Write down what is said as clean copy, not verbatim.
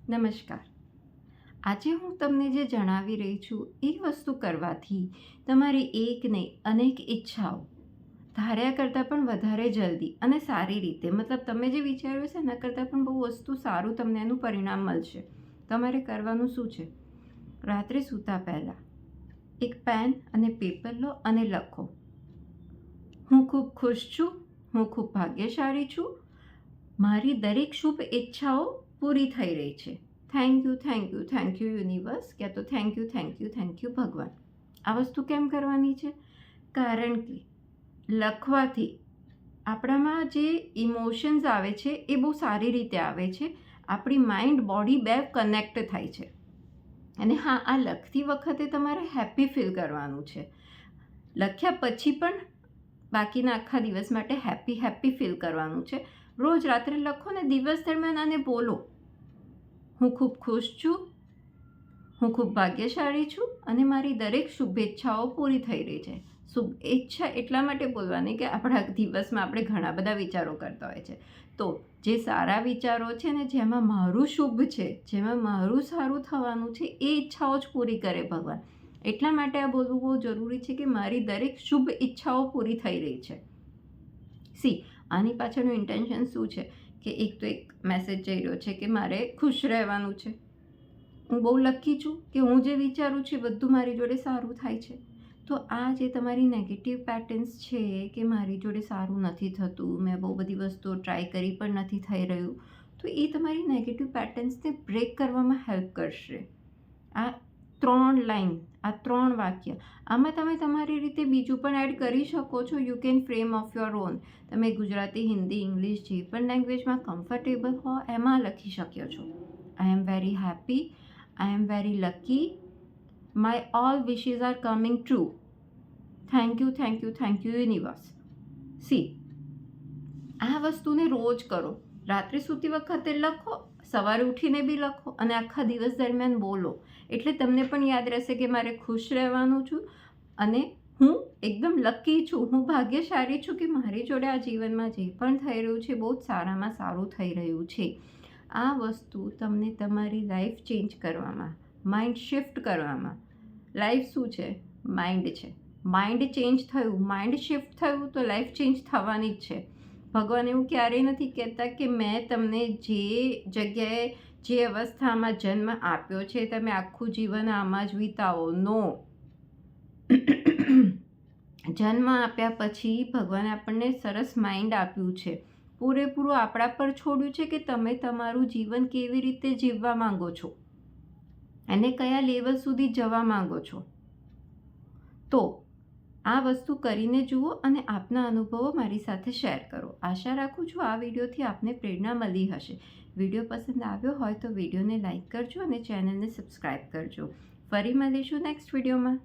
નમસ્કાર. આજે હું તમને જે જણાવી રહી છું એ વસ્તુ કરવાથી તમારી એક નહીં અનેક ઈચ્છાઓ ધાર્યા કરતાં પણ વધારે જલ્દી અને સારી રીતે, મતલબ તમે જે વિચાર્યું છે એના કરતાં પણ બહુ વસ્તુ સારું તમને એનું પરિણામ મળશે. તમારે કરવાનું શું છે? રાત્રે સૂતા પહેલાં એક પેન અને પેપર લો અને લખો, હું ખૂબ ખુશ છું, હું ખૂબ ભાગ્યશાળી છું, મારી દરેક શુભ ઈચ્છાઓ પૂરી થઈ રહી છે. Thank you, thank you, thank you universe, ક્યાં તો thank you, thank you, thank you ભગવાન. આ વસ્તુ કેમ કરવાની છે? કારણ કે લખવાથી આપણામાં જે ઇમોશન્સ આવે છે એ બહુ સારી રીતે આવે છે. આપણી માઇન્ડ બોડી બે કનેક્ટ થાય છે. અને હા, આ લખતી વખતે તમારે હેપી ફીલ કરવાનું છે. લખ્યા પછી પણ બાકીના આખા દિવસ માટે હેપી હેપી ફીલ કરવાનું છે. રોજ રાત્રે લખો ને દિવસ દરમિયાન આને બોલો, હું ખૂબ ખુશ છું, હું ખૂબ ભાગ્યશાળી છું અને મારી દરેક શુભેચ્છાઓ પૂરી થઈ રહી છે. શુભેચ્છા એટલા માટે બોલવાની કે આપણા દિવસમાં આપણે ઘણા બધા વિચારો કરતા હોય છે. તો જે સારા વિચારો છે ને, જેમાં મારું શુભ છે, જેમાં મારું સારું થવાનું છે, એ ઈચ્છાઓ જ પૂરી કરે ભગવાન. એટલા માટે આ બોલવું બહુ જરૂરી છે કે મારી દરેક શુભ ઈચ્છાઓ પૂરી થઈ રહી છે. આની પાછળનું ઇન્ટેન્શન શું છે કે એક તો એક મેસેજ જઈ રહ્યો છે કે મારે ખુશ રહેવાનું છે. હું બહુ લકી છું કે હું જે વિચારું છું એ બધું મારી જોડે સારું થાય છે. તો આ જે તમારી નેગેટિવ પેટર્ન્સ છે કે મારી જોડે સારું નથી થતું, મેં બહુ બધી વસ્તુઓ ટ્રાય કરી પણ નથી થઈ રહ્યું, તો એ તમારી નેગેટિવ પેટર્ન્સને બ્રેક કરવામાં હેલ્પ કરશે. આ 3 લાઈન, આ 3 વાક્ય, આમાં તમે તમારી રીતે બીજું પણ એડ કરી શકો છો. You can frame of your own. તમે ગુજરાતી, હિન્દી, ઇંગ્લિશ જે પણ લેંગ્વેજમાં કમ્ફર્ટેબલ હો એમાં લખી શકો છો. I am very happy, I am very lucky, my all wishes are coming true, thank you, thank you, thank you universe. આ વસ્તુને રોજ કરો. રાત્રે સૂતી વખતે લખો, સવારે ઉઠીને બી લખો અને આખા દિવસ દરમિયાન બોલો. એટલે તમને પણ યાદ રહેશે કે મારે ખુશ રહેવાનું છું અને હું એકદમ લકી છું, હું ભાગ્યશાળી છું કે મારી જોડે આ જીવનમાં જે પણ થઈ રહ્યું છે બહુ જ સારામાં સારું થઈ રહ્યું છે. આ વસ્તુ તમને તમારી લાઈફ ચેન્જ કરવામાં, માઇન્ડ શિફ્ટ કરવામાં, લાઈફ શું છે? માઇન્ડ છે. માઇન્ડ ચેન્જ થયું, માઇન્ડ શિફ્ટ થયું તો લાઈફ ચેન્જ થવાની જ છે. ભગવાન એવું ક્યારેય નથી કહેતા કે મેં તમને જે જગ્યાએ, જે અવસ્થામાં જન્મ આપ્યો છે તમે આખું જીવન આમાં જ વિતાવો. નો. જન્મ આપ્યા પછી ભગવાને આપણને સરસ માઇન્ડ આપ્યું છે, પૂરેપૂરું આપણા પર છોડ્યું છે કે તમે તમારું જીવન કેવી રીતે જીવવા માંગો છો અને કયા લેવલ સુધી જવા માંગો છો. તો આ વસ્તુ કરીને જુઓ અને આપના અનુભવો મારી સાથે શેર કરો. આશા રાખું છું આ વિડીયોથી આપને પ્રેરણા મળી હશે. વિડીયો પસંદ આવ્યો હોય તો વિડીયોને લાઈક કરજો અને ચેનલને સબસ્ક્રાઈબ કરજો. ફરી મળીશું નેક્સ્ટ વિડીયોમાં.